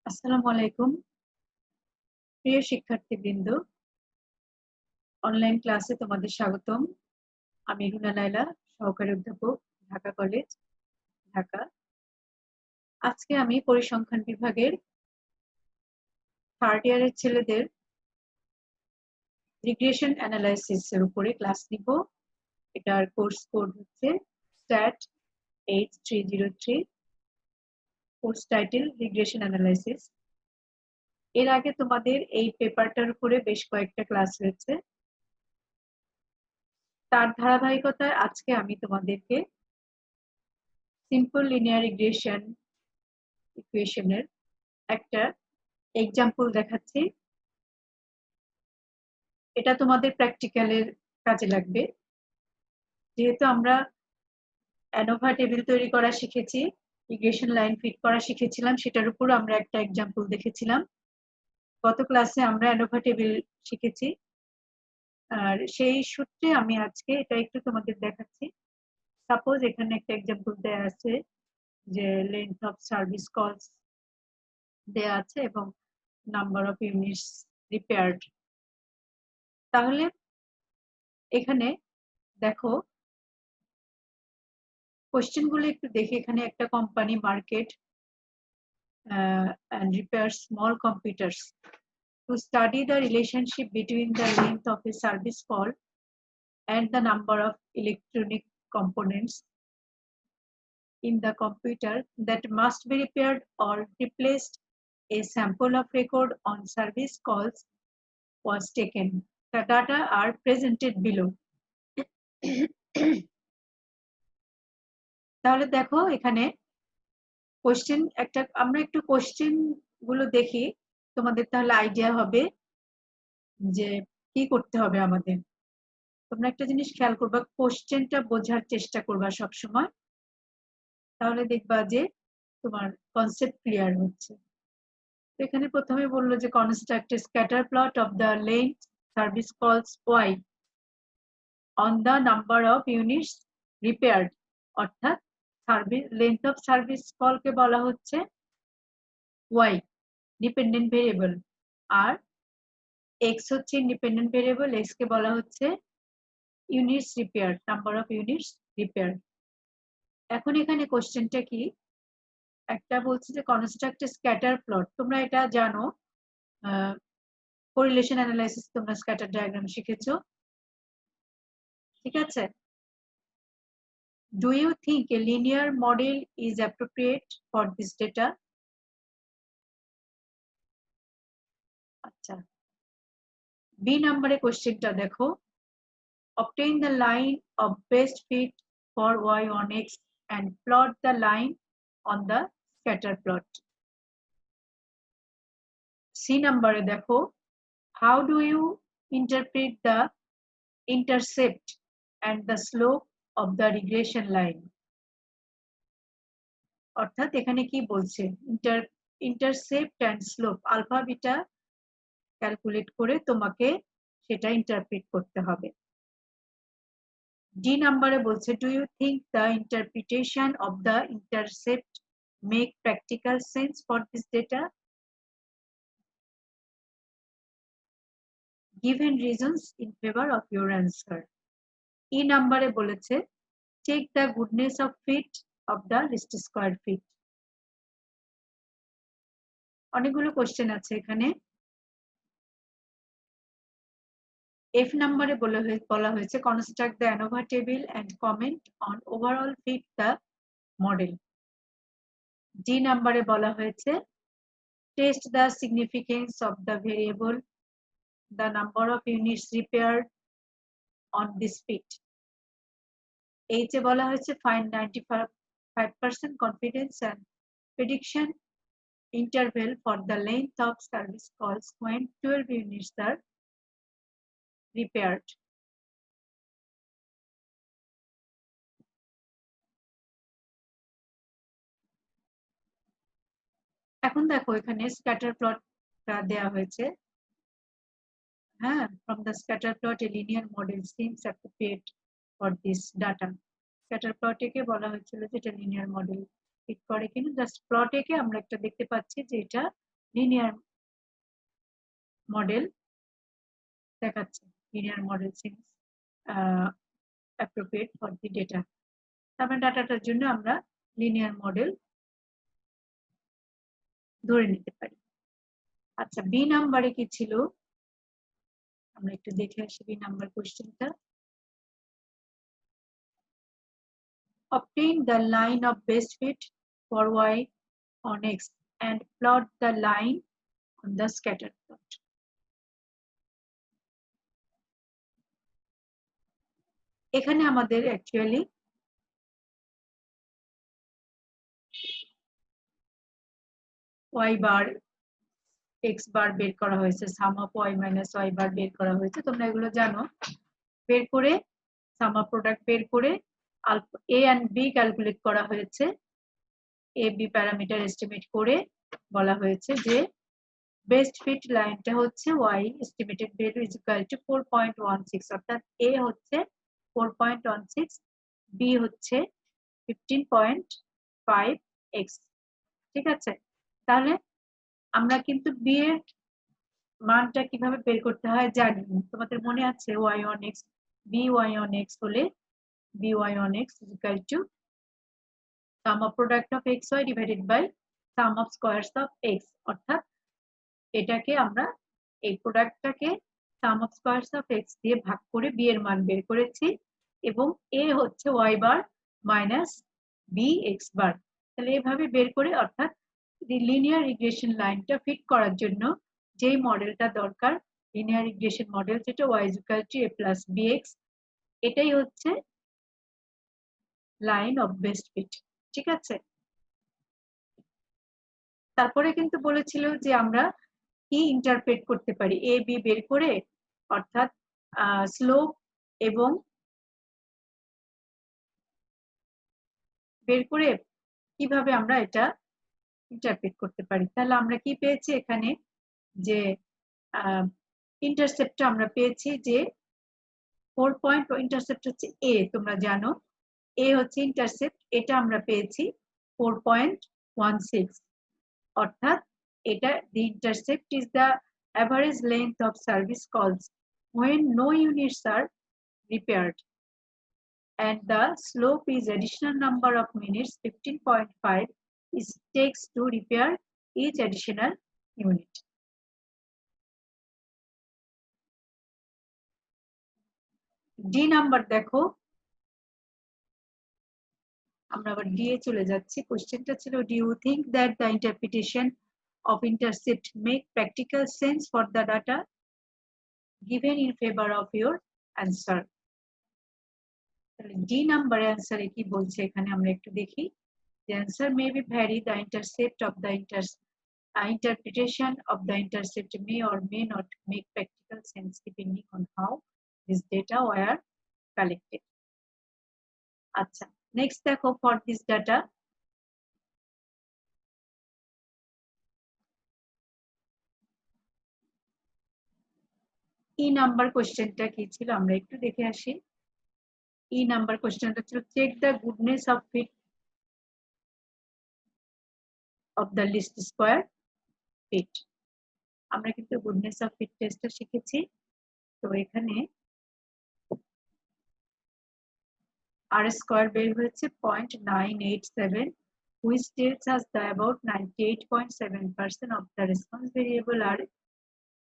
আসসালামু আলাইকুম প্রিয় শিক্ষার্থীবৃন্দ, অনলাইন ক্লাসে তোমাদের স্বাগতম। আমি রুনা লায়লা, সহকারী অধ্যাপক, ঢাকা কলেজ, ঢাকা। আজকে আমি পরিসংখ্যান বিভাগের থার্ড ইয়ারের ছেলেদের রিগ্রেশন অ্যানালাইসিস এর উপরে ক্লাস নিব। এটার কোর্স কোড হচ্ছে stat 8303, course title regression analysis. এর আগে তোমাদের এই পেপারটার উপরে বেশ কয়েকটা ক্লাস হয়েছে। তার ধারাবাহিকতায় আজকে আমি তোমাদেরকে সিম্পল লিনিয়ার রিগ্রেশন ইকুয়েশনের একটা এক্সাম্পল দেখাচ্ছি। এটা তোমাদের প্র্যাকটিক্যালের কাজে লাগবে। যেহেতু আমরা অ্যানোভা টেবিল তৈরি করা শিখেছি, রিগ্রেশন লাইন ফিট করা শিখেছিলাম, সেটার উপর আমরা একটা এক্সাম্পল দেখেছিলাম। গত ক্লাসে আমরা অ্যানোভা টেবিল শিখেছি, আর সেই সূত্রে আমি আজকে এটা একটু তোমাদের দেখাচ্ছি। সাপোজ এখানে একটা এক্সাম্পল দেয়া আছে যে লেন্থ অফ সার্ভিস কলস দেয়া আছে এবং নাম্বার অফ ইউনিটস রিপেয়ার্ড। তাহলে এখানে দেখো কোশ্চেন গুলো একটু দেখে। এখানে একটা company market and repair small computers. To study the relationship between the length of a service call and the number of electronic components in the computer that must be repaired or replaced, a sample of record on service calls was taken. The data are presented below. তাহলে দেখো এখানে question একটা, আমরা একটু question গুলো দেখি, তোমাদের তাহলে আইডিয়া হবে যে কি করতে হবে আমাদের। তোমরা একটা জিনিস খেয়াল করবা, কোশ্চেনটা বোঝার চেষ্টা করবা সব সময়, তাহলে দেখবা যে তোমার কনসেপ্ট ক্লিয়ার হচ্ছে। এখানে প্রথমে বললো যে construct a scatter plot of the length service calls Y on the number of units repaired. অর্থাৎ সার্ভিস লেন্থ অফ সার্ভিস কলকে বলা হচ্ছে ওয়াই, ডিপেন্ডেন্ট ভেরিয়েবল, আর এক্স হচ্ছে ইন্ডিপেন্ডেন্ট ভেরিয়েবল, এক্স কে বলা হচ্ছে units repair, number of units repair. এখন এখানে কোশ্চেনটা কি, একটা বলছে যে কনস্ট্রাক্ট স্ক্যাটার প্লট। তোমরা এটা জানো, কোরিলেশন অ্যানালাইসিস তোমরা স্ক্যাটার ডায়াগ্রাম শিখেছো, ঠিক আছে? Do you think a linear model is appropriate for this data? আচ্ছা, বি নম্বরে কোশ্চেনটা দেখো, obtain the line of best fit for y on x and plot the line on the scatter plot. C নম্বরে দেখো, how do you interpret the intercept and the slope of the regression line? অর্থাৎ এখানে কি বলছে, intercept and slope, alpha beta calculate করে তোমাকে সেটা interpret করতে হবে। ডি নম্বরে বলছে, do you think the interpretation of the intercept make practical sense for this data? Given reasons in favor of your answer. E নম্বরে বলেছে, check the goodness of fit of the least square fit. অনেকগুলো question আছে এখানে। F নম্বরে বলা হয়েছে construct the ANOVA table and comment on overall fit the model. D নম্বরে বলা হয়েছে test the significance of the variable the number of units repaired on this fit. H এ বলা হয়েছে find 95% confidence and prediction interval for the length of service calls when 12 units are repaired. এখন দেখো এখানে scatter প্লটটা দেয়া হয়েছে। হ্যাঁ, from the scatter plot a linear model seems appropriate for this data. Scatter plot একে বলা হয়েছিল যে এটা লিনিয়ার মডেল ফিট করে কিনা। জাস্ট প্লট একে আমরা একটা দেখতে পাচ্ছি যে এটা লিনিয়ার মডেল দেখাচ্ছে, linear model seems appropriate for the data. তারপরে ডাটাটার জন্য আমরা লিনিয়ার মডেল ধরে নিতে পারি। আচ্ছা, বি নাম্বারে কি ছিল আমরা একটু দেখে আসি। বি নাম্বার কোশ্চেনটা, obtain the line of best fit for y on x and plot the line on the scatter plot. এখানে আমাদের অ্যাকচুয়ালি y বার x বার বের করা হয়েছে, সাম অফ y মাইনাস y বার বের করা হয়েছে, তোমরা এগুলো জানো। বের করে সাম অফ প্রোডাক্ট বের করে a and b ক্যালকুলেট করা হয়েছে। a b প্যারামিটার এস্টিমেট করে বলা হয়েছে যে বেস্ট ফিট লাইনটা হচ্ছে y estimated value is equal two 4.16, অর্থাৎ a হচ্ছে 4.16, b হচ্ছে 15.5x। ঠিক আছে, তাহলে আমরা কিন্তু b এর মানটা কিভাবে বের করতে হয় জানি। তোমাদের মনে আছে y on x, by on x হলে by on x is equal to sum of product of xy divided by sum of squares of x, অর্থাৎ এটাকে আমরা এই প্রোডাক্টটাকে sum of squares of x দিয়ে ভাগ করে b এর মান বের করেছি, এবং a হচ্ছে y bar minus b x বার। তাহলে এভাবে বের করে, অর্থাৎ লিনিয়ার রিগ্রেশন লাইনটা ফিট করার জন্য যেই মডেলটা দরকার, লিনিয়ার রিগ্রেশন মডেল, যেটা y is equal to a plus bx, এটাই হচ্ছে লাইন অফ বেস্ট ফিট। ঠিক আছে, তারপরে কিন্তু বলেছিল যে আমরা কি ইন্টারপ্রেট করতে পারি এ বি বের করে, অর্থাৎ স্লোপ এবং বের করে কিভাবে আমরা এটা ইন্টারপ্রেট করতে পারি। তাহলে আমরা কি পেয়েছি এখানে, যে ইন্টারসেপ্টটা আমরা পেয়েছি যে 4 পয়েন্ট, ইন্টারসেপ্ট হচ্ছে এ, তোমরা জানো এ হচ্ছে ইন্টারসেপ্ট, এটা আমরা পেয়েছি 4.16, অর্থাৎ এটা the intercept is the average length of service calls when no units are repaired, and the slope is additional number of minutes 15.5 is takes to repair each additional unit. D number দেখো, আমরা আবার D A চলে যাচ্ছি। কোশ্চেনটা ছিল, do you think that the interpretation of intercept make practical sense for the data given in favor of your answer? D number অ্যান্সারে কি বলছে এখানে আমরা একটু দেখি। The answer may be vary, the intercept of the interpretation of the intercept may or may not make practical sense depending on how this data were collected. আচ্ছা, next দেখো, for this data E number কোশ্চেনটা কি ছিল আমরা একটু দেখে আসি। ই number কোশ্চেনটা ছিল, check the goodness of fit of the least square fit. আমরা কিন্তু গুডনেস অফ ফিট টেস্টটা শিখেছি। তো এখানে আর স্কোয়ার বের হয়েছে 0.987, which tells us that about 98.7% of the response variable are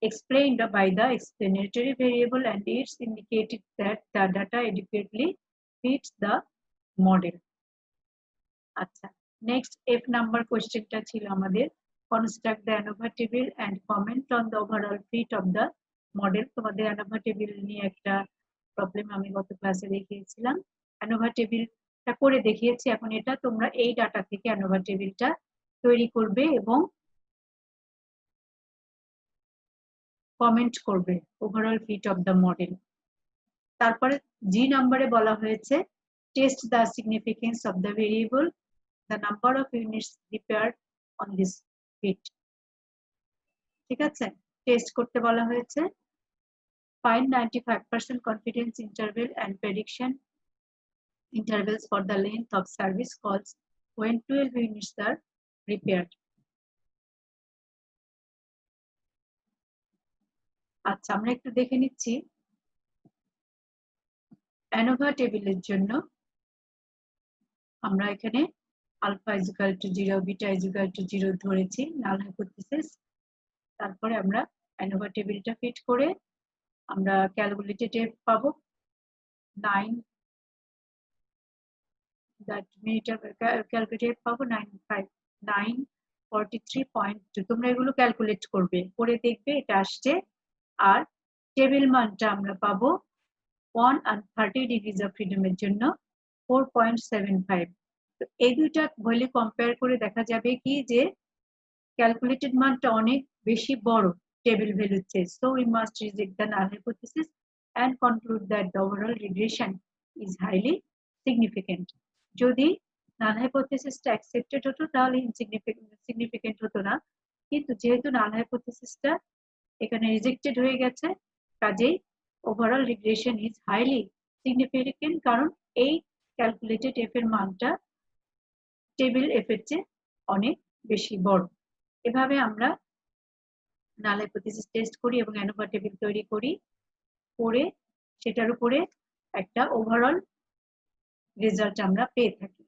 explained by the explanatory variable, and it's indicated that the data adequately fits the model. আচ্ছা, next F number কোশ্চেনটা ছিল আমাদের, construct the ANOVA table and comment on the overall fit of the model. তোমাদের ANOVA table নিয়ে একটা problem আমি গত ক্লাসে দেখিয়েছিলাম, অ্যানোভা টেবিলটা করে দেখিয়েছি। এখন এটা তোমরা এই ডাটা থেকে অ্যানোভা টেবিলটা তৈরি করবে এবং কমেন্ট করবে overall fit of the model. তারপরে জি নাম্বারে বলা হয়েছে, test the significance of the variable, the number of units repaired on this fit. ঠিক আছে, টেস্ট করতে বলা হয়েছে। Find 95% confidence interval and prediction intervals for the length of service calls when 12 units are repaired. আচ্ছা, আমরা একটু দেখে নিচ্ছি অ্যানোভা টেবিলের জন্য আমরা এখানে alpha is equal to 0, beta is equal to 0 ধরেছি নাল হাইপোথিসিস। তারপরে আমরা অ্যানোভা টেবিলটা ফিট করে আমরা ক্যালকুলেটেড এফ পাবো 9, that মিটার ক্যালকুলেটেড পাবো 943.2। তোমরা এগুলো ক্যালকুলেট করবে, করে দেখবে এটা আসছে। আর টেবিল মানটা আমরা পাবো 1 and 30 ডিগ্রিজ অফ ফ্রিডমের জন্য 4.75। তো এই দুইটা ভ্যালু কম্পেয়ার করে দেখা যাবে কি যে ক্যালকুলেটেড মানটা অনেক বেশি বড় টেবিল ভ্যালুর চেয়ে। So we must reject the null hypothesis and conclude that the overall regression is highly significant. যদি নাল হাইপোথিসিসটা অ্যাকসেপ্টেড হতো তাহলে সিগনিফিকেন্ট হতো না, কিন্তু যেহেতু নাল হাইপোথিসিসটা এখানে রিজেক্টেড হয়ে গেছে, কাজেই overall regression is highly significant, কারণ এই ক্যালকুলেটেড এফ এর মানটা টেবিল এফ এর চেয়ে অনেক বেশি বড়। এভাবে আমরা নাল হাইপোথিসিস টেস্ট করি এবং অ্যানোভা টেবিল তৈরি করি, করে সেটার উপরে একটা ওভারঅল রেজাল্ট আমরা পেয়ে থাকি।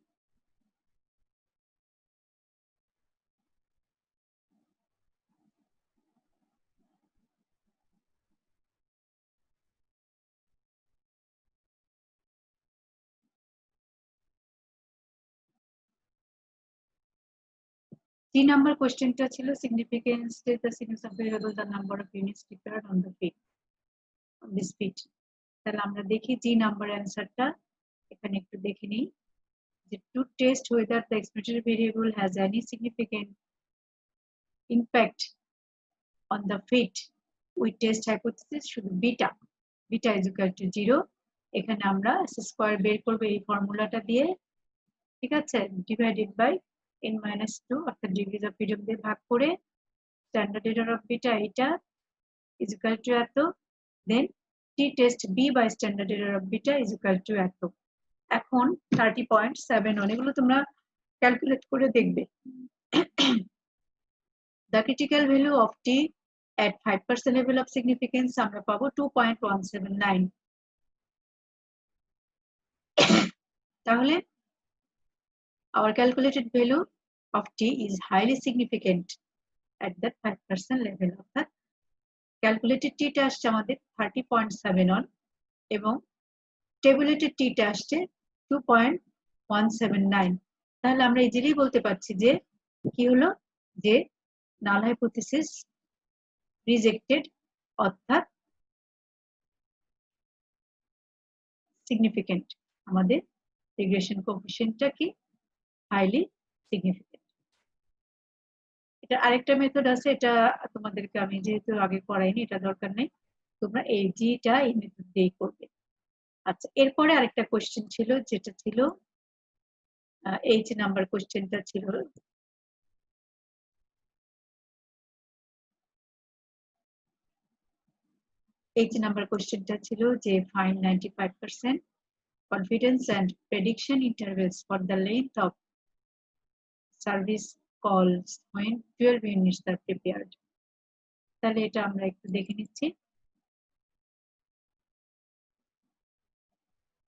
C number কোশ্চেনটা ছিল significance state the sequence of variable the number of units required on the feed on this feed। তাহলে আমরা দেখি জি নাম্বার অ্যান্সারটা এখানে একটু দেখে নিই যে to test whether the explanatory variable has any significant impact on the feed we test hypothesis শুধু beta is equal to 0। এখানে আমরা স্কয়ার বের করব এই ফর্মুলাটা দিয়ে, ঠিক আছে, ডিভাইডেড বাই n-2 অর্থাৎ ডিগ্রিজ অফ ফ্রিডম দিয়ে ভাগ করে স্ট্যান্ডার্ড এরর অফ বিটা এটা ইজ ইকুয়াল টু এত, then T test B by standard error of beta is equal to এত। এখন 30.71 এগুলো তোমরা ক্যালকুলেট করে দেখবে। The critical value of t at 5% level of significance আমরা পাবো 2.179। তাহলে our calculated value of t is highly significant at that 5% level, অর্থাৎ ক্যালকুলেটেড t টা আসছে আমাদের 30.71 এবং টেবুলেটেড t টা আসছে 2.179। তাহলে আমরা ইজিলি বলতে পারছি যে কি হলো, যে নাল হাইপোথিসিস রিজেক্টেড, অর্থাৎ সিগনিফিকেন্ট, আমাদের রিগ্রেশন কোএফিশিয়েন্টটা কি হাইলি সিগনিফিকেন্ট। এটা আরেকটা মেথড আছে, এটা তোমাদেরকে আমি যেহেতু আগে করাইনি এটা দরকার নেই, তোমরা এই জিটা এই মেথড দিয়ে করবে। আচ্ছা, এরপরে আরেকটা কোশ্চেন ছিল যেটা ছিল এইচ নাম্বার কোশ্চেনটা ছিল এইচ নাম্বার কোশ্চেনটা ছিল যে find 95% confidence and prediction intervals for the length of service calls when 12 units are prepared। তাহলে এটা আমরা একটু দেখে নিচ্ছি।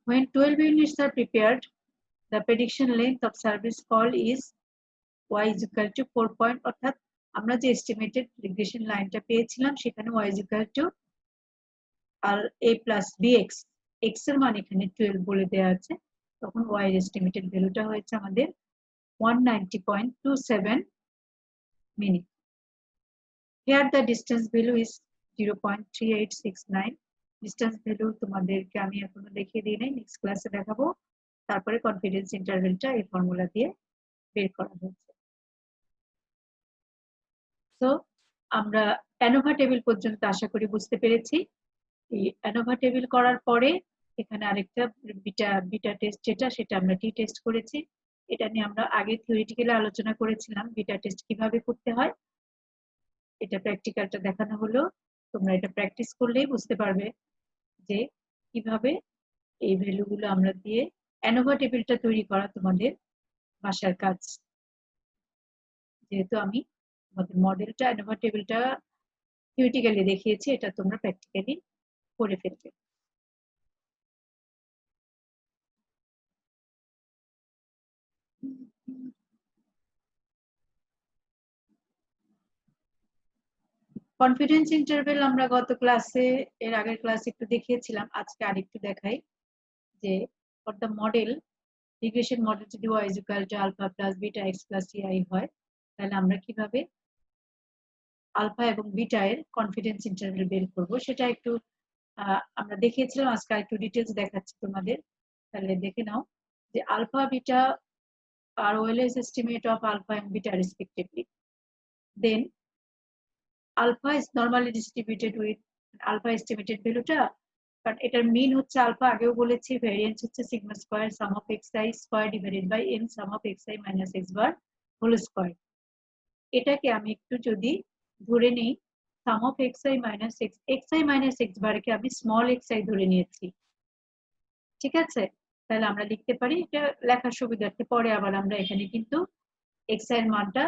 When 12 units are prepared, the prediction length of service call is y is equal to 4 point, অর্থাৎ আমরা যে estimated regression লাইনটা পেয়েছিলাম সেখানে y is equal to R a plus bx, x এর মান এখানে 12 বলে দেওয়া আছে, তখন y এর এস্টিমেটেড ভ্যালুটা হয়েছে আমাদের 190.27 minute. Here the distance value is 0.3869। Distance value তোমাদেরকে আমি এখনো দেখিয়ে দিই নাই, নেক্সট ক্লাসে দেখাবো। তারপরে কনফিডেন্স ইন্টারভ্যালটা এই ফর্মুলা দিয়ে বের করা হয়েছে। তো আমরা অ্যানোভা টেবিল পর্যন্ত আশা করি বুঝতে পেরেছি। এই অ্যানোভা টেবিল করার পরে এখানে আরেকটা বিটা টেস্ট সেটা আমরা টি টেস্ট করেছি। এটা নিয়ে আমরা আগে থিওরিটিক্যালি আলোচনা করেছিলাম বিটা টেস্ট কিভাবে করতে হয়, এটা প্র্যাকটিক্যালটা দেখানো হলো। তোমরা এটা প্র্যাকটিস করলেই বুঝতে পারবে যে কিভাবে এই ভ্যালুগুলো আমরা দিয়ে অ্যানোভা টেবিলটা তৈরি করা তোমাদের বাসার কাজ। যেহেতু আমি আমাদের মডেলটা অ্যানোভা টেবিলটা থিওরিটিক্যালি দেখিয়েছি, এটা তোমরা প্র্যাকটিক্যালি করে ফেলবে। কনফিডেন্স ইন্টারভেল আমরা গত ক্লাসে, এর আগের ক্লাসে একটু দেখিয়েছিলাম, আজকে আরেকটু দেখাই যে for the model regression model যদি y is equal to alpha plus beta x plus ci হয়, তাহলে আমরা কিভাবে আলফা এবং বিটা এর কনফিডেন্স ইন্টারভেল বের করব সেটা একটু আমরা দেখিয়েছিলাম। আজকে একটু ডিটেলস দেখাচ্ছি তোমাদের, তাহলে দেখে নাও যে আলফা বিটা আর OLS estimate of alpha and beta respectively, then alpha is normally distributed with alpha estimated ভ্যালুটা, কারণ এটার মিন হচ্ছে আলফা, আগেও বলেছি, ভ্যারিয়েন্স হচ্ছে sigma square sum of xi square divided by n sum of xi minus x bar whole square. এটাকে আমি একটু যদি ধরে নেই sum of xi minus xi minus x বারকে আমি স্মল xi ধরে নিয়েছি, ঠিক আছে? তাহলে আমরা লিখতে পারি, এটা লেখার সুবিধার্থে পরে আবার আমরা এখানে কিন্তু xi এর মানটা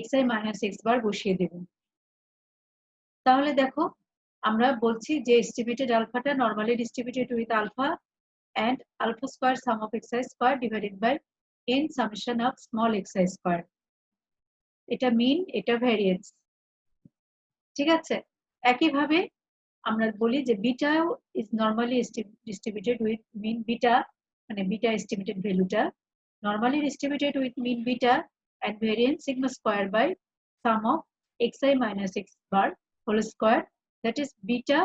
xi মাইনাস x বার বসিয়ে দেব। তাহলে দেখো আমরা বলছি যে এস্টিমেটেড আলফাটা normally distributed with alpha and alpha square sum of xi square divided by n summation of small xi square, এটা মিন, এটা ভ্যারিয়েন্স, ঠিক আছে? একইভাবে আমরা বলি যে beta is normally distributed with mean beta, মানে বিটা এস্টিমেটেড ভ্যালুটা normally distributed with mean beta and variance sigma square by sum of xi minus x bar whole square, that is beta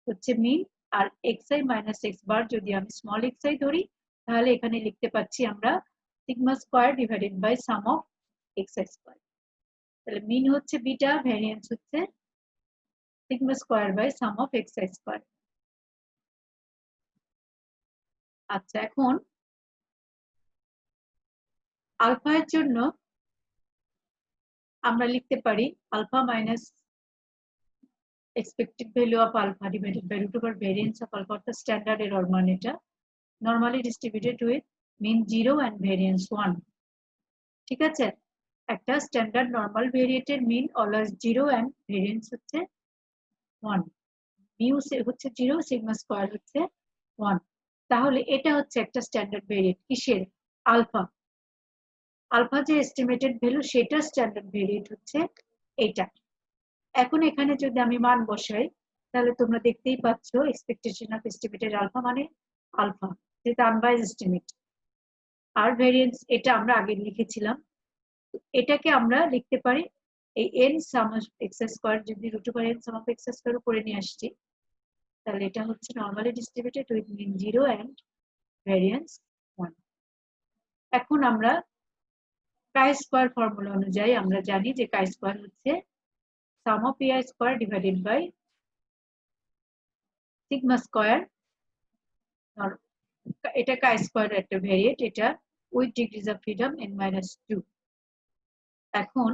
হচ্ছে মিন আর xi minus x bar যদি আমি small xi ধরি, তাহলে এখানে লিখতে পাচ্ছি আমরা sigma square divided by sum of xi square. তাহলে মিন হচ্ছে বিটা, ভ্যারিয়েন্স হচ্ছে sigma square by sum of xi square. আচ্ছা, এখন আলফা এর জন্য আমরা লিখতে পারি alpha minus expected value of alpha divided by root over variance of alpha, the standard error মান এটা normally distributed with mean 0 and variance 1, ঠিক আছে? একটা স্ট্যান্ডার্ড নরমাল ভেরিয়েটের মিন অলওয়েজ 0 and ভেরিয়েন্স হচ্ছে 1, মিউ হচ্ছে 0, সিগমা স্কয়ার হচ্ছে 1। তাহলে এটা হচ্ছে একটা স্ট্যান্ডার্ড ভেরিয়েট কিসের? আলফা। আলফা যে এস্টিমেটেড ভ্যালু সেটা স্ট্যান্ডার্ড ভেরিয়েট হচ্ছে এইটা। এখন এখানে যদি আমি মান বসাই, তাহলে তোমরা দেখতেই পাচ্ছ এক্সপেকটেশন অফ এস্টিমেটেড আলফা মানে আলফা, যেটা আনবাইজ এস্টিমেট, আর ভেরিয়েন্স এটা আমরা আগে লিখেছিলাম। এটাকে আমরা লিখতে পারি এই n sum of x square, যদি root over n sum of x square উপরে নিয়ে আসছি, তাহলে এটা হচ্ছে normally distributed with mean 0 and variance 1। এখন আমরা কাই স্কয়ার ফর্মুলা অনুযায়ী আমরা জানি যে কাই স্কয়ার হচ্ছে সাম অফ pi square divided by sigma square, এটা কাই স্কয়ার একটা ভেরিয়েট, এটা with degrees of freedom n-2। এখন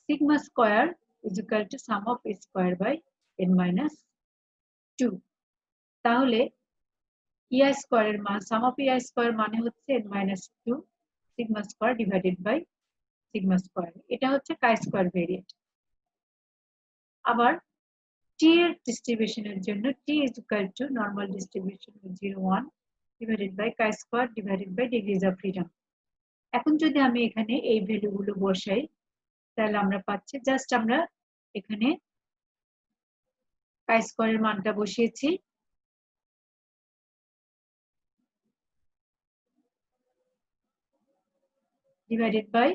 sigma square is equal to sum of a square by n-2, তাহলে ই স্কয়ারের মান সাম অফ ই স্কয়ার মানে হচ্ছে n-2 sigma square divided by sigma square, এটা হচ্ছে কাই স্কয়ার ভেরিয়েট। আবার টি এর ডিস্ট্রিবিউশনের জন্য T is equal to normal distribution 0 1 divided by chi square divided by degrees of freedom. এখন যদি আমি এখানে এই ভ্যালুগুলো বসাই, তাহলে আমরা পাচ্ছি জাস্ট আমরা এখানে কাই স্কয়ারের মানটা বসিয়েছি, divided by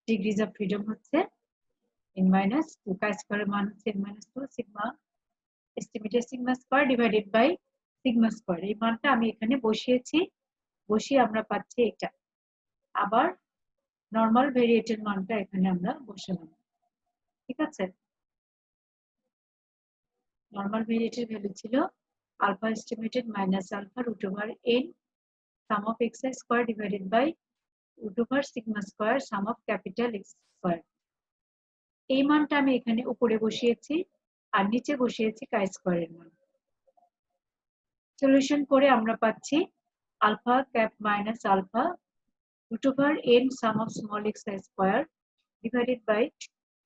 degrees of freedom হচ্ছে n-2, কাই স্কয়ারের মান হচ্ছে n-2 sigma estimated sigma square divided by sigma square, এই মানটা আমি এখানে বসিয়েছি, বসিয়ে আমরা পাচ্ছি এটা। আবার নরমাল ভেরিয়েটের মানটা এখানে আমরা বসালাম, ঠিক আছে? নরমাল ভেরিয়েটের ভ্যালু ছিল alpha estimated minus alpha root over n sum of xi square divided by root over sigma square sum of capital x square. এই মানটা আমি এখানে উপরে বসিয়েছি আর নিচে বসিয়েছি কাই স্কয়ারের মান। সলিউশন করে আমরা পাচ্ছি alpha cap minus alpha root over n sum of small xi square divided by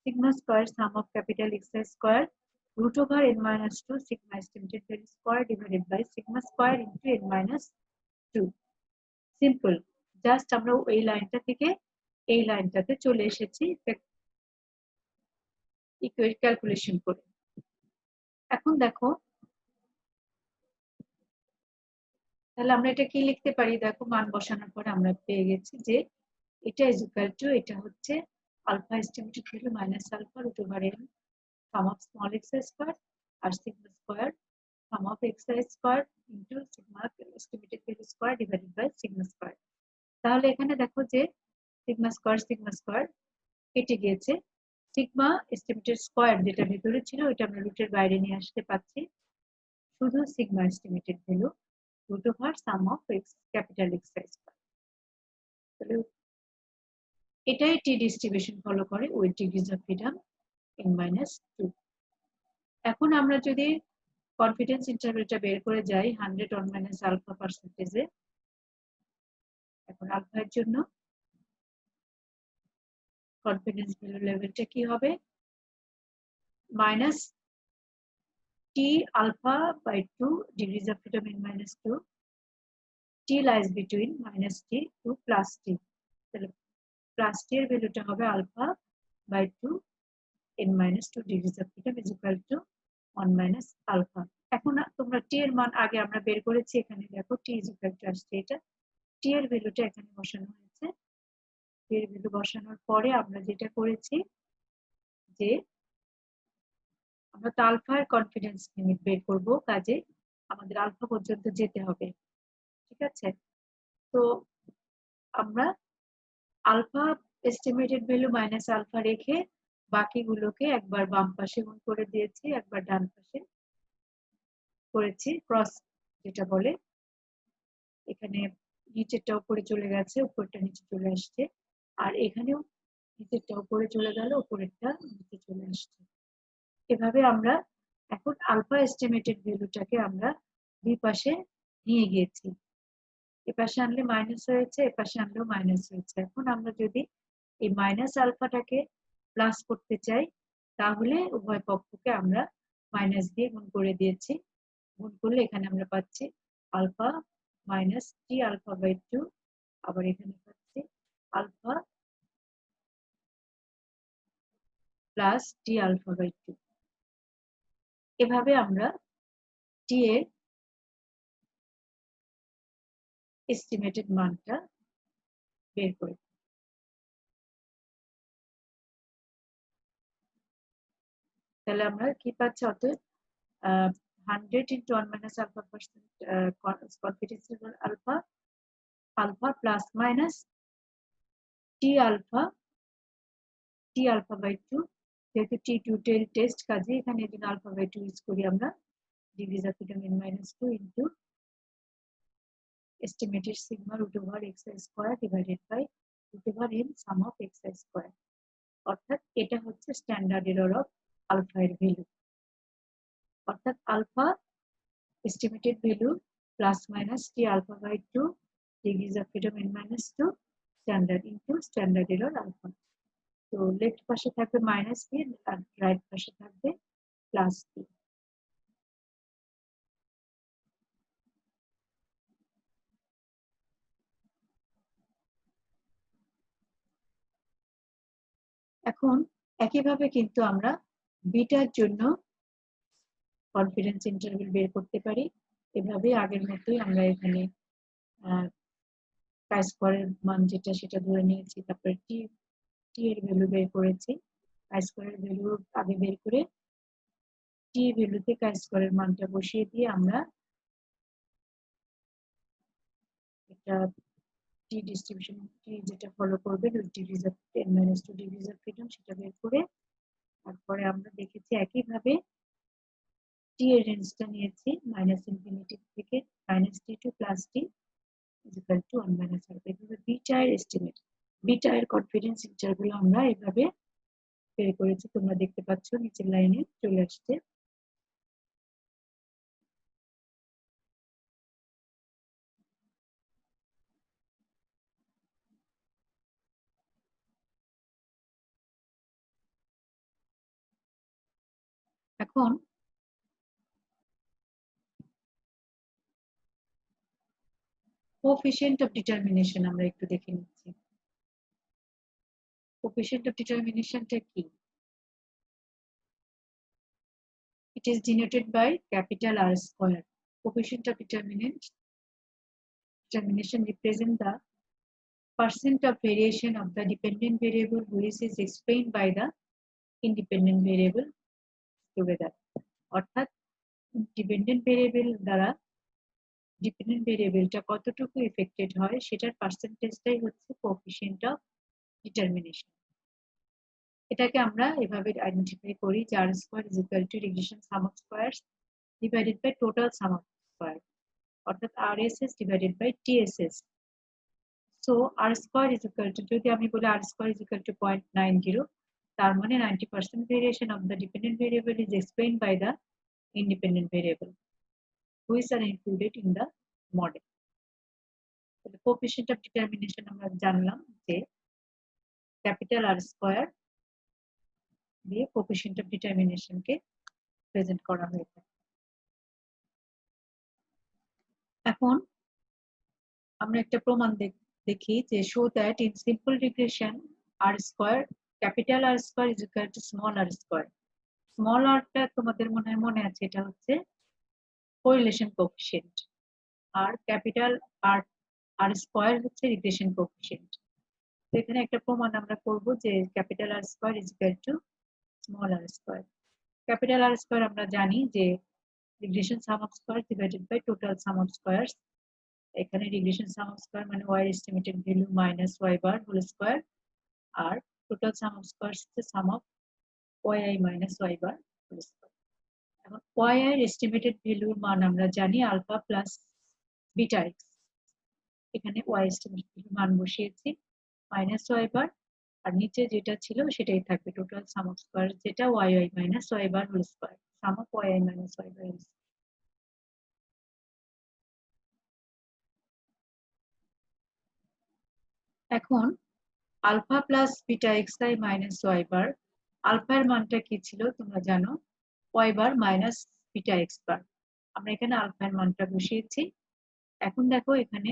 sigma square sum of capital Xi square root over n minus 2 sigma estimated value square divided by sigma square into n minus 2. Simple, just আমরা এই লাইনটা থেকে এই লাইনটাতে চলে এসেছি calculation করে। এখন দেখো তাহলে আমরা এটা কি লিখতে পারি, দেখো মান বসানোর পরে আমরা পেয়ে গেছি যে এটা ইজ ইকুয়াল টু, এটা হচ্ছে alpha estimated value minus alpha root over n sum of small x square আর sigma square sum of x square into sigma estimated value square divided by sigma square. তাহলে এখানে দেখো যে sigma square কেটে গিয়েছে, sigma estimated square যেটা ভিতরে ছিল ওটা আমরা রুটের বাইরে নিয়ে আসতে পাচ্ছি, শুধু sigma estimated value root over sum of x capital X square। তাহলে এটাই টি ডিস্ট্রিবিউশন ফলো করে with degrees of freedom n minus 2। এখন আমরা যদি কনফিডেন্স ইন্টারভ্যালটা বের করে যাই 100 1 minus আলফা পার্সেন্টেজে, এখন আলফা এর জন্য কনফিডেন্স ভ্যালু লেভেলটা কি হবে, minus T alpha by 2 degrees of freedom n minus 2, t lies between minus t to plus t, তাহলে প্লাস টি এর ভ্যালুটা হবে alpha by 2 n minus 2 degrees of freedom is equal to 1 minus alpha। এখন তোমরা t এর মান আগে আমরা বের করেছি, এখানে দেখো t is equal to আসছে, এটা t এর ভ্যালুটা এখানে বসানো হয়েছে। t এর ভ্যালু বসানোর পরে আমরা যেটা করেছি যে আমরা তো আলফার কনফিডেন্স লিমিট বের করব, কাজে আমাদের আলফা পর্যন্ত যেতে হবে, ঠিক আছে। তো আমরা alpha estimated value minus alpha রেখে বাকিগুলোকে একবার বাম পাশে গুণ করে দিয়েছি, একবার ডান পাশে করেছি, ক্রস যেটা বলে, এখানে নিচেরটা উপরে চলে গেছে, উপরটা নিচে চলে আসছে, আর এখানেও নিচেরটা উপরে চলে গেল, উপরেরটা নিচে চলে আসছে। এভাবে আমরা এখন আলফা এস্টিমেটেড ভ্যালুটাকে আমরা দুই পাশে নিয়ে গিয়েছি, এপাশে আনলে মাইনাস হয়েছে, এপাশে আনলেও মাইনাস হয়েছে। এখন আমরা যদি এই মাইনাস আলফাটাকে প্লাস করতে চাই তাহলে উভয় পক্ষকে আমরা মাইনাস দিয়ে গুণ করে দিয়েছি, গুণ করলে এখানে আমরা পাচ্ছি alpha minus T alpha by 2, আবার এখানে পাচ্ছি alpha plus T alpha by 2। এভাবে আমরা টি এর এস্টিমেটেড মানটা বের করি। তাহলে আমরা কি পাচ্ছি, অতএব 100 into 1 minus alpha percent confidence level alpha plus minus t alpha by 2, যেহেতু t2 টেস্ট, কাজে এখানে যদি alpha by 2 ইউজ করি আমরা degrees of freedom n minus 2 into estimated sigma root over xi square divided by root over n sum of xi square। অর্থাৎ এটা হচ্ছে standard error of alpha এর ভ্যালু, অর্থাৎ alpha estimated value plus minus t alpha by 2 degrees of freedom n minus 2 standard into standard error alpha। তো left পাশে থাকবে minus B আর right পাশে থাকবে প্লাস বি। এখন একইভাবে কিন্তু আমরা বিটার জন্য কনফিডেন্স ইন্টারভ্যাল বের করতে পারি, এভাবে আগের মতোই আমরা এখানে কাই স্কয়ারের মান যেটা সেটা ধরে নিয়েছি, তারপরে টি এর ভ্যালু বের করেছি, কাই স্কয়ারের ভ্যালু আগে বের করে টি ভ্যালুতে কাই স্কয়ারের মানটা বসিয়ে দিয়ে আমরা এটা টি ডিস্ট্রিবিউশন টি যেটা ফলো করবে degrees of 10 minus 2 degrees of freedom সেটা বের করে, তারপরে আমরা দেখেছি একইভাবে টি এর রেঞ্জটা নিয়েছি মাইনাস ইনফিনিটি থেকে minus T to plus T is equal to 1 minus alpha. এভাবে বিটা এর এস্টিমেট, বিটা এর কনফিডেন্স ইন্টারভ্যাল আমরা এভাবে বের করেছি, তোমরা দেখতে পাচ্ছ নিচের লাইনে চলে আসছে। এখন কোএফিসিয়েন্ট অফ ডিটারমিনেশন আমরা একটু দেখে নিচ্ছি। কোএফিসিয়েন্ট অফ ডিটারমিনেশনটা কি? It is denoted by capital R square. Coefficient of determination represent the percent of variation of the dependent variable which is explained by the independent variable together. অর্থাৎ dependent variable দ্বারা dependent ভেরিয়েবলটা কতটুকু affected হয় সেটার পার্সেন্টেজটাই হচ্ছে coefficient of determination. এটাকে আমরা এভাবে identify করি যে R square is equal to regression sum of squares divided by total sum of square, অর্থাৎ RSS divided by TSS. So R square is equal to, যদি আমি বলি R square is equal to 0.90, তার মানে 90% variation of the dependent variable is explained by the independent variable which are included in the model. The coefficient of determination আমরা জানলাম যে capital R square দিয়ে coefficient of determination কে present করা হয়েছে। এখন আমরা একটা প্রমাণ দেখি যে show that in simple regression R square capital R square is equal to small R square. Small আরটা তোমাদের মনে আছে, এটা হচ্ছে কোরিলেশন কোএফিসিয়েন্ট, আর ক্যাপিটাল আর স্কয়ার হচ্ছে রিগ্রেশন কোএফিসিয়েন্ট। তো এখানে একটা প্রমাণ আমরা করব যে capital R square is equal to small R square. Capital R square আমরা জানি যে regression sum of square divided by total sum of squares. এখানে রিগ্রেশন সাম অফ স্কয়ার মানে y estimated value minus y bar whole square, আর total sum of squares হচ্ছে সাম of yi minus y bar whole square. এখন y এর estimated ভ্যালুর মান আমরা জানি আলফা প্লাস বিটা x। এখানে y এস্টিমেটেড ভ্যালুর মান বসিয়েছি মাইনাস y বার, আর নিচে যেটা ছিল সেটাই থাকবে টোটাল সাম অফ স্কয়ার যেটা yi minus y bar whole square, sum of yi minus y bar whole square. এখন alpha plus beta xi minus y bar, আলফার মানটা কি ছিল তোমরা জানো y bar minus beta x bar. আমরা এখানে আলফার মানটা বসিয়েছি। এখন দেখো এখানে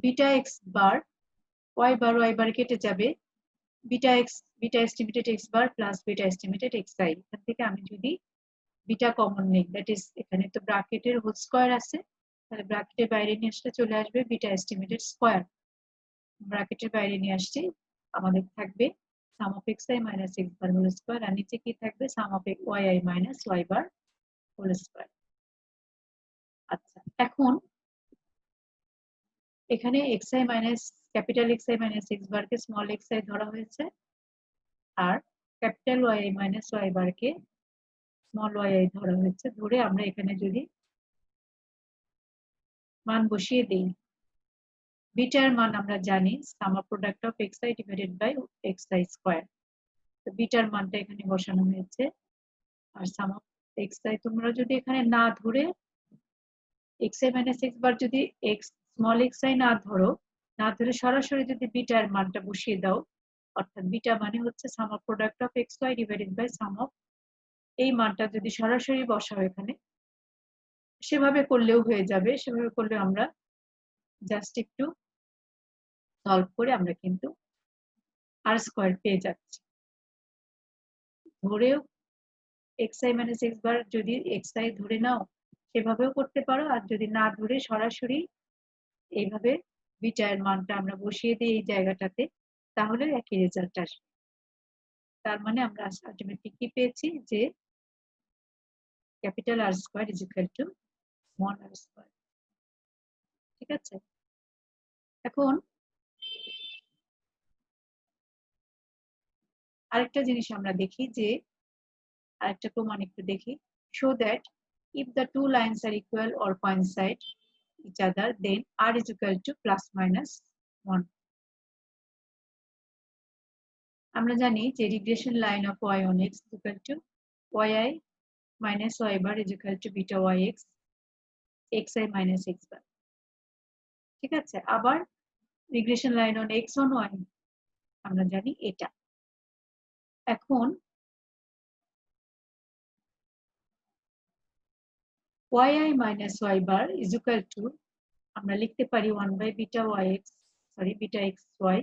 beta x bar y bar কেটে যাবে, beta estimated x bar plus beta estimated xi। এখান থেকে আমি যদি বিটা কমন নেই, দ্যাট ইজ এখানে তো ব্র্যাকেটের হোল স্কয়ার আছে, তাহলে ব্র্যাকেটের বাইরে নিয়ে আসলে চলে আসবে বিটা এস্টিমেটেড স্কয়ার। ব্র্যাকেটের বাইরে নিয়ে আসছি, আমাদের থাকবে sum of xi minus x bar whole square, আর নিচে কি থাকবে sum of yi minus y bar whole square. আচ্ছা, এখন এখানে xi minus capital xi minus x bar কে স্মল xi ধরা হয়েছে, আর capital yi minus y bar কে স্মল yi ধরা হয়েছে। ধরে আমরা এখানে যদি মান বসিয়ে দেই, বিটার মান আমরা জানি sum of product of xi divided by xi square. তো বিটার মানটা এখানে বসানো হয়েছে, আর সাম অফ xi তোমরা যদি এখানে না ধরে xi মাইনাস x বার যদি স্মল xi না ধরে সরাসরি যদি বিটার মানটা বসিয়ে দাও, অর্থাৎ বিটা মানে হচ্ছে সাম of product of xy divided by sum of, এই মানটা যদি সরাসরি বসাও এখানে, সেভাবে করলেও হয়ে যাবে। সেভাবে করলে আমরা জাস্ট একটু সলভ করে আমরা কিন্তু আর স্কয়ার পেয়ে যাচ্ছি। ধরেও xi মাইনাস x বার যদি xi ধরে নাও সেভাবেও করতে পারো, আর যদি না ধরে সরাসরি এইভাবে বিটার মানটা আমরা বসিয়ে দিই এই জায়গাটাতে, তাহলে একই রেজাল্ট আসবে। তার মানে আমরা আলটিমেটলি কি পেয়েছি যে capital R square is equal to small R square. ঠিক আছে, এখন আরেকটা জিনিস আমরা দেখি যে আরেকটা প্রমাণ একটু দেখি। show that if the two lines are equal or coincide each other then r is equal to plus minus 1. আমরা জানি যে regression line of y on x is equal to yi minus y bar is equal to beta yx xi minus x bar। ঠিক আছে, আবার regression line on x on y আমরা জানি এটা। এখন yi minus y bar is equal to আমরা লিখতে পারি 1 by beta yx beta xy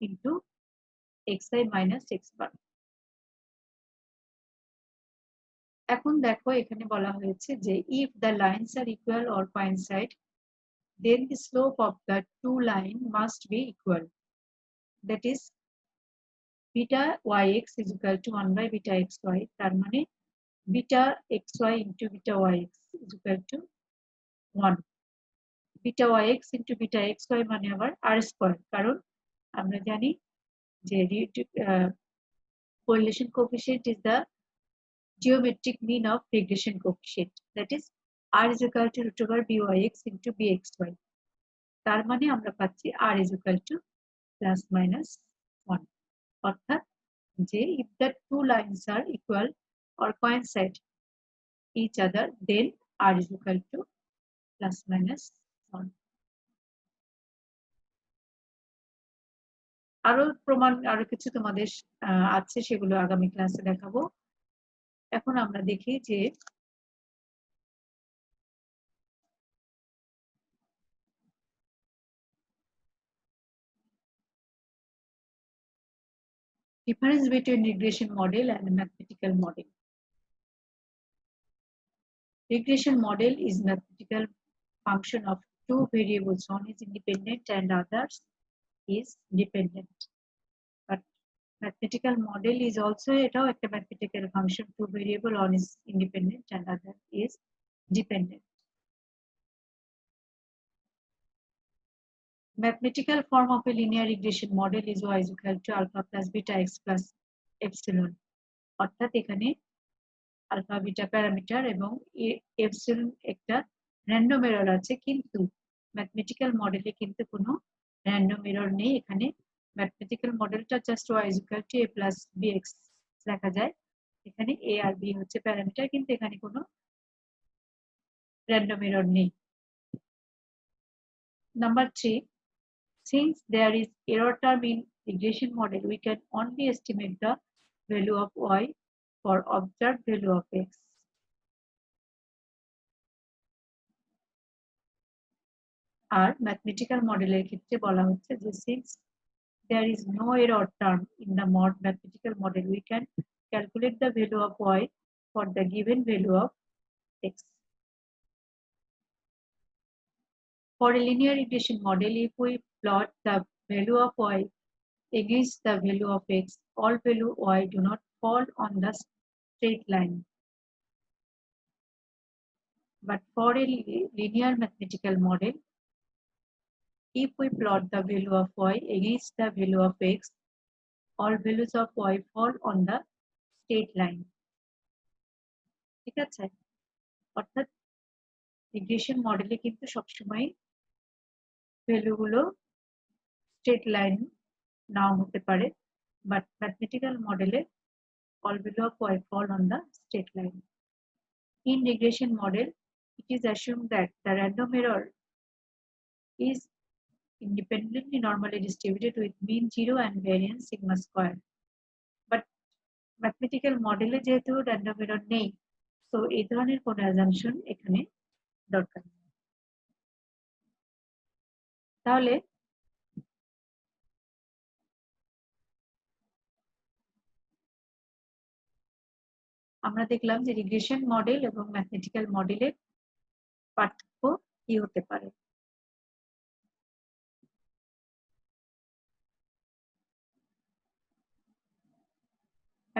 into xi minus x bar। এখন দেখো এখানে বলা হয়েছে যে if the lines are equal or coincide then the slope of the two line must be equal, that is beta yx is equal to 1 by beta xy, তার মানে beta xy into beta yx is equal to 1। beta yx into beta xy মানে আবার r square, কারণ আমরা জানি যে correlation coefficient is the geometric mean of regression coefficient, that is r is equal to root over byx into bxy, তার মানে আমরা পাচ্ছি r is equal to plus minus 1। অর্থাৎ যে if the two lines are equal or coincide each other then r is equal to plus minus 1। আরো প্রমাণ আরো কিছু তোমাদের আছে, সেগুলো আগামী ক্লাসে দেখাবো। এখন আমরা দেখি যে difference between regression model and mathematical model. Regression model is mathematical function of two variables, one is independent and others is dependent, but mathematical model is also এটাও একটা mathematical function, two variable, one is independent and other is dependent। Mathematical form of a linear regression model is y is equal to alpha plus beta x plus epsilon, অর্থাৎ এখানে alpha beta parameter এবং epsilon একটা random error আছে, কিন্তু mathematical মডেলে কিন্তু কোনো random error নেই। এখানে ম্যাথমেটিক্যাল মডেলটা just y is equal to a plus bx লেখা যায়, এখানে a আর b হচ্ছে প্যারামিটার, কিন্তু এখানে কোনো র্যান্ডম এরর নেই। Number 3, since there is error term in regression model, we can only estimate the value of y for observed value of x। আর mathematical মডেলের ক্ষেত্রে বলা হচ্ছে যে since there is no error term in the mathematical model, we can calculate the value of y for the given value of x। For a linear regression model, if we plot the value of y against the value of x, all value y do not fall on the straight line, but for a linear mathematical model, if we plot the value of y against the value of x, all values of y fall on the straight line। ঠিক আছে, অর্থাৎ regression মডেলে কিন্তু সবসময় ভ্যালুগুলো straight line নাও হতে পারে, but mathematical মডেলে all value of y fall on the straight line। In regression model, it is assumed that the random error is independently normally distributed with mean 0 and variance sigma square, but mathematical model যেহেতু random error নেই, তো এই ধরনের কোনো assumption এখানে দরকার নেই। তাহলে আমরা দেখলাম যে রিগ্রেশন মডেল এবং ম্যাথমেটিক্যাল মডেলের পার্থক্য কি হতে পারে।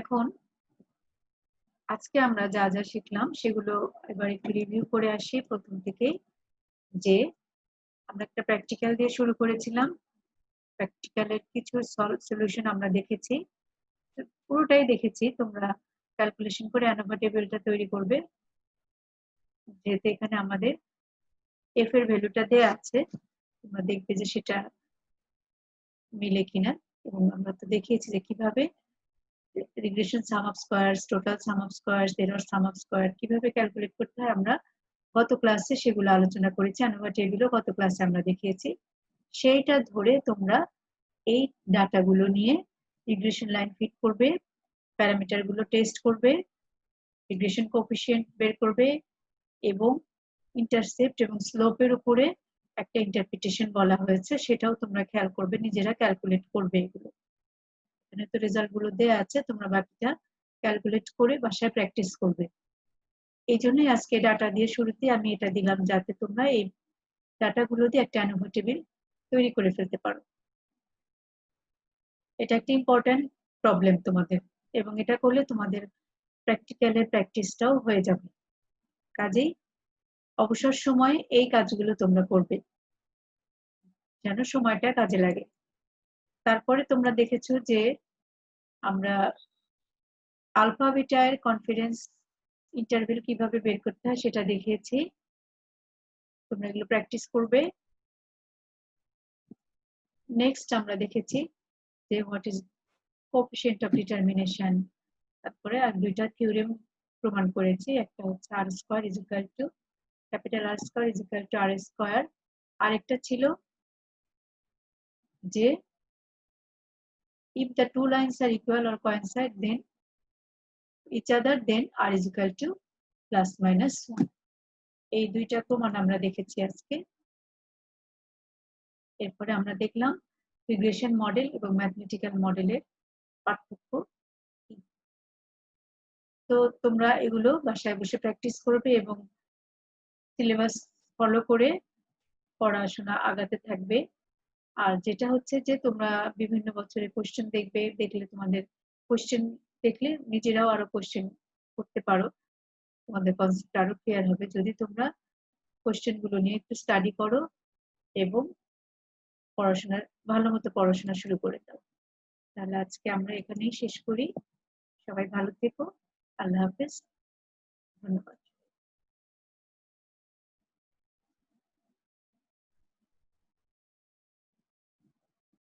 এখন আজকে আমরা যা যা শিখলাম সেগুলো এবার একটু রিভিউ করে আসি প্রথম থেকে। যে আমরা একটা প্র্যাকটিক্যাল দিয়ে শুরু করেছিলাম, প্র্যাকটিক্যালের কিছু সলিউশন আমরা দেখেছি, পুরোটাই দেখেছি। তোমরা ক্যালকুলেশন করে অ্যানোভা টেবিলটা তৈরি করবে, যেহেতু এখানে আমাদের এফ এর ভ্যালুটা দেয়া আছে, তোমরা দেখবে যে সেটা মিলে কিনা। এবং আমরা তো দেখিয়েছি যে কিভাবে regression sum of squares, total sum of squares, error sum of square কিভাবে ক্যালকুলেট করতে হয় আমরা গত ক্লাসে সেগুলো আলোচনা করেছি। অ্যানোভা টেবিলও গত ক্লাসে আমরা দেখিয়েছি। সেইটা ধরে তোমরা এই ডাটাগুলো নিয়ে রিগ্রেশন লাইন ফিট করবে, প্যারামিটার গুলো টেস্ট করবে, রিগ্রেশন কোএফিসিয়েন্ট বের করবে, এবং ইন্টারসেপ্ট এবং স্লোপের উপরে একটা ইন্টারপ্রিটেশন বলা হয়েছে, সেটাও তোমরা খেয়াল করবে, নিজেরা ক্যালকুলেট করবে এগুলো। এখানে তো রেজাল্ট গুলো দেওয়া আছে, তোমরা বাকিটা ক্যালকুলেট করে বাসায় প্র্যাকটিস করবে। এই জন্যই আজকে ডাটা দিয়ে শুরুতে আমি এটা দিলাম, যাতে তোমরা এই ডাটাগুলো দিয়ে একটা অ্যানোভা টেবিল তৈরি করে ফেলতে পারো। এটা একটা ইম্পর্টেন্ট প্রবলেম তোমাদের, এবং এটা করলে তোমাদের প্র্যাকটিক্যালের প্র্যাকটিসটাও হয়ে যাবে। কাজেই অবসর সময়ে এই কাজগুলো তোমরা করবে, যেন সময়টা কাজে লাগে। তারপরে তোমরা দেখেছো যে আমরা আলফা বিটা এর কনফিডেন্স ইন্টারভ্যাল কিভাবে বের করতে হয় সেটা দেখিয়েছি, তোমরা এগুলো প্র্যাকটিস করবে। নেক্সট আমরা দেখেছি যে what is coefficient of determination, তারপরে আর দুইটা থিওরেম প্রমাণ করেছি, একটা হচ্ছে R square is equal to capital R square is equal to R square, আরেকটা ছিল যে if the two lines are equal or coincide then each other then r is equal to plus minus 1। এই দুইটা প্রমাণ আমরা দেখেছি আজকে। এরপরে আমরা দেখলাম রিগ্রেশন মডেল এবং ম্যাথমেটিক্যাল মডেলের পার্থক্য কি। তো তোমরা এগুলো বাসায় বসে প্র্যাকটিস করবে এবং সিলেবাস ফলো করে পড়াশোনা আগাতে থাকবে। আর যেটা হচ্ছে যে তোমরা বিভিন্ন বছরের কোশ্চেন দেখবে, দেখলে তোমাদের কোশ্চেন দেখলে নিজেরাও আরো কোশ্চেন করতে পারো, তোমাদের কনসেপ্ট আরো ক্লিয়ার হবে যদি তোমরা কোশ্চেন গুলো নিয়ে একটু স্টাডি করো এবং ভালো মতো পড়াশোনা শুরু করে দাও। তাহলে আজকে আমরা এখানেই শেষ করি। সবাই ভালো থেকো। আল্লাহ হাফেজ। ধন্যবাদ।